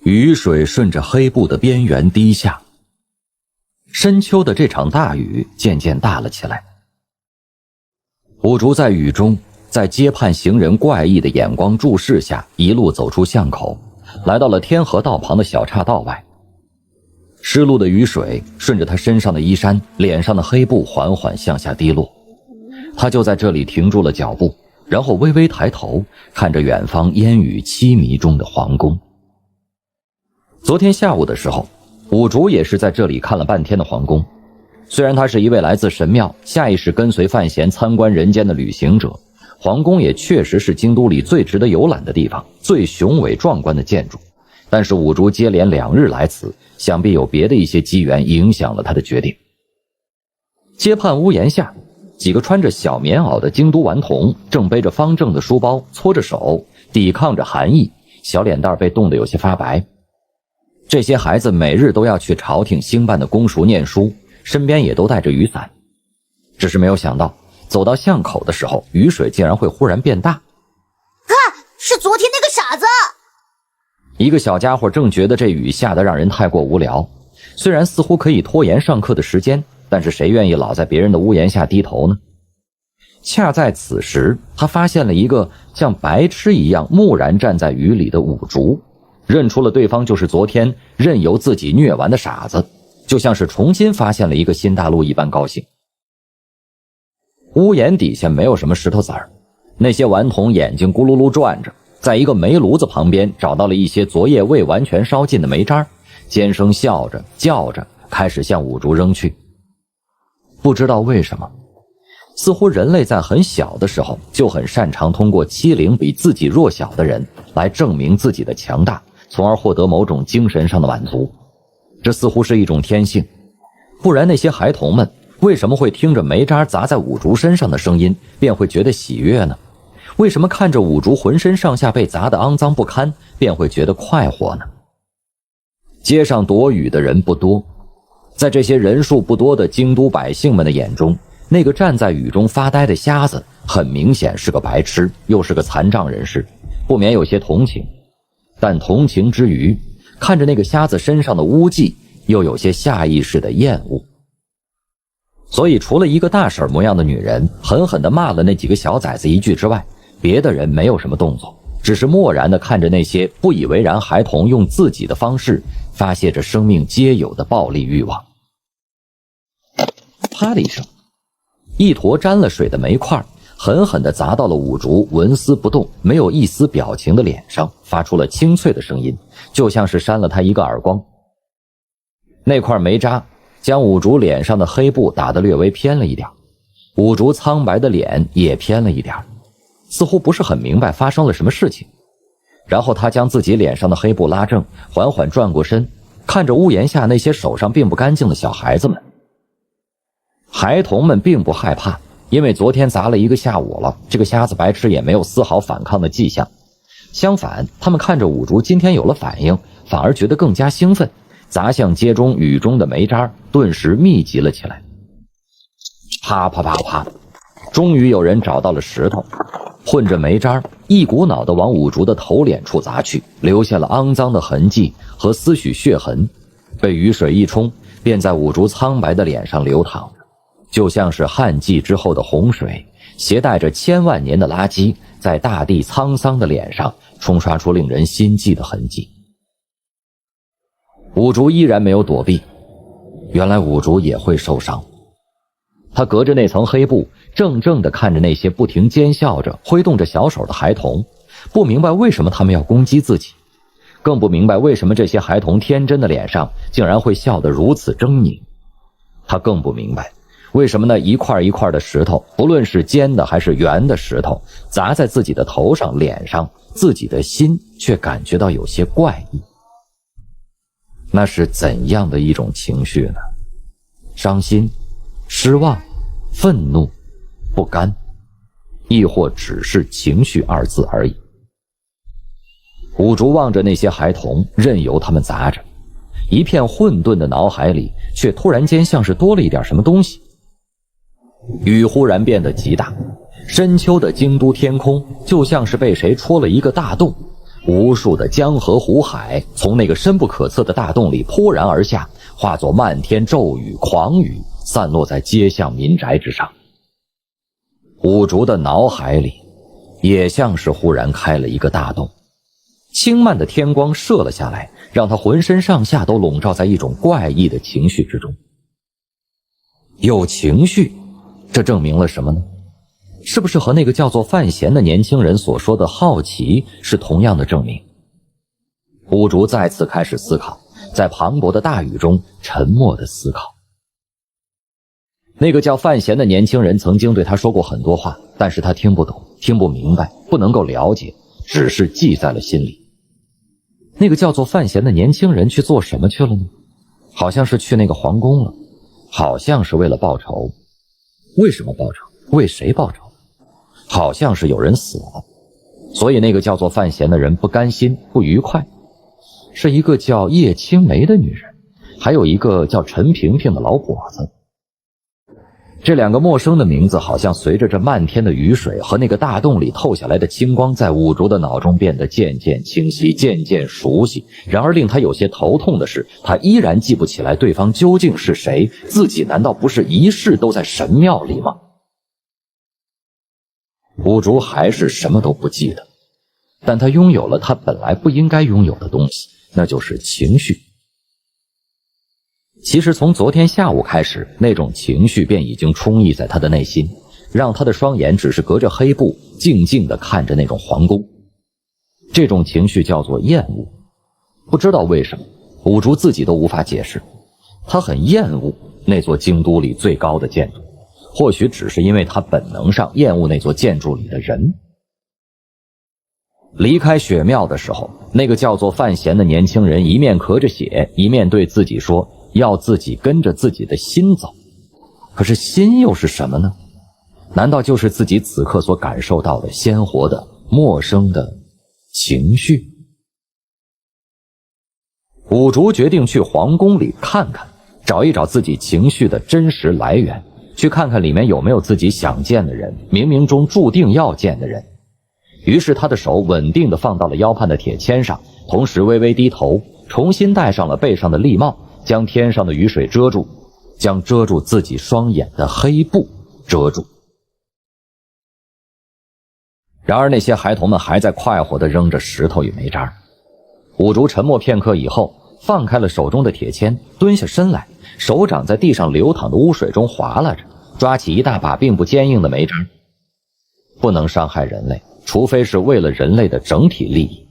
雨水顺着黑布的边缘滴下。深秋的这场大雨渐渐大了起来。五竹在雨中，在街畔行人怪异的眼光注视下，一路走出巷口，来到了天河道旁的小岔道外。湿漉的雨水顺着他身上的衣衫，脸上的黑布缓缓向下滴落。他就在这里停住了脚步，然后微微抬头，看着远方烟雨凄迷中的皇宫。昨天下午的时候，五竹也是在这里看了半天的皇宫。虽然他是一位来自神庙，下意识跟随范闲参观人间的旅行者，皇宫也确实是京都里最值得游览的地方，最雄伟壮观的建筑。但是五竹接连2日来此，想必有别的一些机缘影响了他的决定。街畔屋檐下，几个穿着小棉袄的京都顽童正背着方正的书包，搓着手抵抗着寒意，小脸蛋被冻得有些发白。这些孩子每日都要去朝廷兴办的公塾念书，身边也都带着雨伞。只是没有想到，走到巷口的时候，雨水竟然会忽然变大。看，是昨天那个傻子！一个小家伙正觉得这雨下得让人太过无聊，虽然似乎可以拖延上课的时间，但是谁愿意老在别人的屋檐下低头呢？恰在此时，他发现了一个像白痴一样木然站在雨里的五竹，认出了对方就是昨天任由自己虐完的傻子，就像是重新发现了一个新大陆一般高兴。屋檐底下没有什么石头子儿，那些顽童眼睛咕噜噜转着，在一个煤炉子旁边找到了一些昨夜未完全烧尽的煤渣，尖声笑着叫着开始向五竹扔去。不知道为什么，似乎人类在很小的时候就很擅长通过欺凌比自己弱小的人来证明自己的强大，从而获得某种精神上的满足。这似乎是一种天性，不然那些孩童们为什么会听着煤渣砸在五竹身上的声音便会觉得喜悦呢？为什么看着五竹浑身上下被砸得肮脏不堪便会觉得快活呢？街上躲雨的人不多，在这些人数不多的京都百姓们的眼中，那个站在雨中发呆的瞎子很明显是个白痴，又是个残障人士，不免有些同情。但同情之余，看着那个瞎子身上的污迹，又有些下意识的厌恶。所以除了一个大婶模样的女人狠狠地骂了那几个小崽子一句之外，别的人没有什么动作，只是漠然地看着那些不以为然孩童用自己的方式发泄着生命皆有的暴力欲望。啪的一声，一坨沾了水的煤块狠狠地砸到了五竹纹丝不动没有一丝表情的脸上，发出了清脆的声音，就像是扇了他一个耳光。那块煤渣将五竹脸上的黑布打得略微偏了一点，五竹苍白的脸也偏了一点，似乎不是很明白发生了什么事情。然后他将自己脸上的黑布拉正，缓缓转过身，看着屋檐下那些手上并不干净的小孩子们。孩童们并不害怕，因为昨天砸了一个下午了，这个瞎子白痴也没有丝毫反抗的迹象。相反，他们看着五竹今天有了反应，反而觉得更加兴奋，砸向街中雨中的煤渣顿时密集了起来。啪啪啪啪，终于有人找到了石头，混着煤渣一股脑地往五竹的头脸处砸去，留下了肮脏的痕迹和丝许血痕，被雨水一冲，便在五竹苍白的脸上流淌，就像是旱季之后的洪水，携带着千万年的垃圾，在大地沧桑的脸上冲刷出令人心悸的痕迹。五竹依然没有躲避，原来五竹也会受伤。他隔着那层黑布，怔怔地看着那些不停奸笑着挥动着小手的孩童，不明白为什么他们要攻击自己，更不明白为什么这些孩童天真的脸上竟然会笑得如此狰狞。他更不明白为什么那一块一块的石头，不论是尖的还是圆的石头，砸在自己的头上脸上，自己的心却感觉到有些怪异。那是怎样的一种情绪呢？伤心、失望、愤怒、不甘，亦或只是情绪2字而已。五竹望着那些孩童，任由他们砸着，一片混沌的脑海里却突然间像是多了一点什么东西。雨忽然变得极大，深秋的京都天空就像是被谁戳了一个大洞，无数的江河湖海从那个深不可测的大洞里泼然而下，化作漫天骤雨狂雨，散落在街巷民宅之上。五竹的脑海里也像是忽然开了一个大洞，轻漫的天光射了下来，让他浑身上下都笼罩在一种怪异的情绪之中。有情绪，这证明了什么呢？是不是和那个叫做范闲的年轻人所说的好奇是同样的证明？五竹再次开始思考，在磅礴的大雨中沉默地思考。那个叫范闲的年轻人曾经对他说过很多话，但是他听不懂，听不明白，不能够了解，只是记在了心里。那个叫做范闲的年轻人去做什么去了呢？好像是去那个皇宫了，好像是为了报仇。为什么报仇？为谁报仇？好像是有人死了，所以那个叫做范闲的人不甘心，不愉快。是一个叫叶青梅的女人，还有一个叫陈萍萍的老跛子。这两个陌生的名字好像随着这漫天的雨水和那个大洞里透下来的清光，在五竹的脑中变得渐渐清晰，渐渐熟悉。然而令他有些头痛的是，他依然记不起来对方究竟是谁，自己难道不是一世都在神庙里吗？五竹还是什么都不记得，但他拥有了他本来不应该拥有的东西，那就是情绪。其实从昨天下午开始，那种情绪便已经充溢在他的内心，让他的双眼只是隔着黑布静静地看着那种皇宫。这种情绪叫做厌恶，不知道为什么，五竹自己都无法解释，他很厌恶那座京都里最高的建筑，或许只是因为他本能上厌恶那座建筑里的人。离开雪庙的时候，那个叫做范闲的年轻人一面咳着血，一面对自己说要自己跟着自己的心走。可是心又是什么呢？难道就是自己此刻所感受到的鲜活的陌生的情绪？五竹决定去皇宫里看看，找一找自己情绪的真实来源，去看看里面有没有自己想见的人，冥冥中注定要见的人。于是他的手稳定地放到了腰畔的铁签上，同时微微低头，重新戴上了背上的笠帽，将天上的雨水遮住，将遮住自己双眼的黑布遮住。然而那些孩童们还在快活地扔着石头与煤渣。五竹沉默片刻以后，放开了手中的铁签，蹲下身来，手掌在地上流淌的污水中划拉着，抓起一大把并不坚硬的煤渣。不能伤害人类，除非是为了人类的整体利益。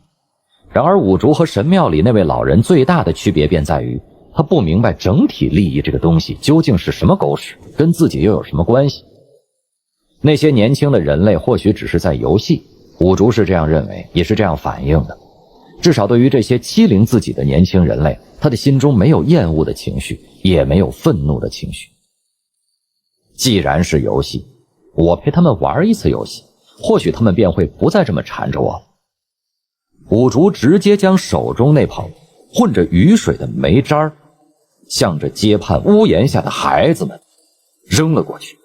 然而五竹和神庙里那位老人最大的区别便在于，他不明白整体利益这个东西究竟是什么狗屎，跟自己又有什么关系。那些年轻的人类或许只是在游戏，五竹是这样认为，也是这样反应的。至少对于这些欺凌自己的年轻人类，他的心中没有厌恶的情绪，也没有愤怒的情绪。既然是游戏，我陪他们玩一次游戏，或许他们便会不再这么缠着我了。五竹直接将手中那捧混着雨水的煤渣向着街畔屋檐下的孩子们扔了过去。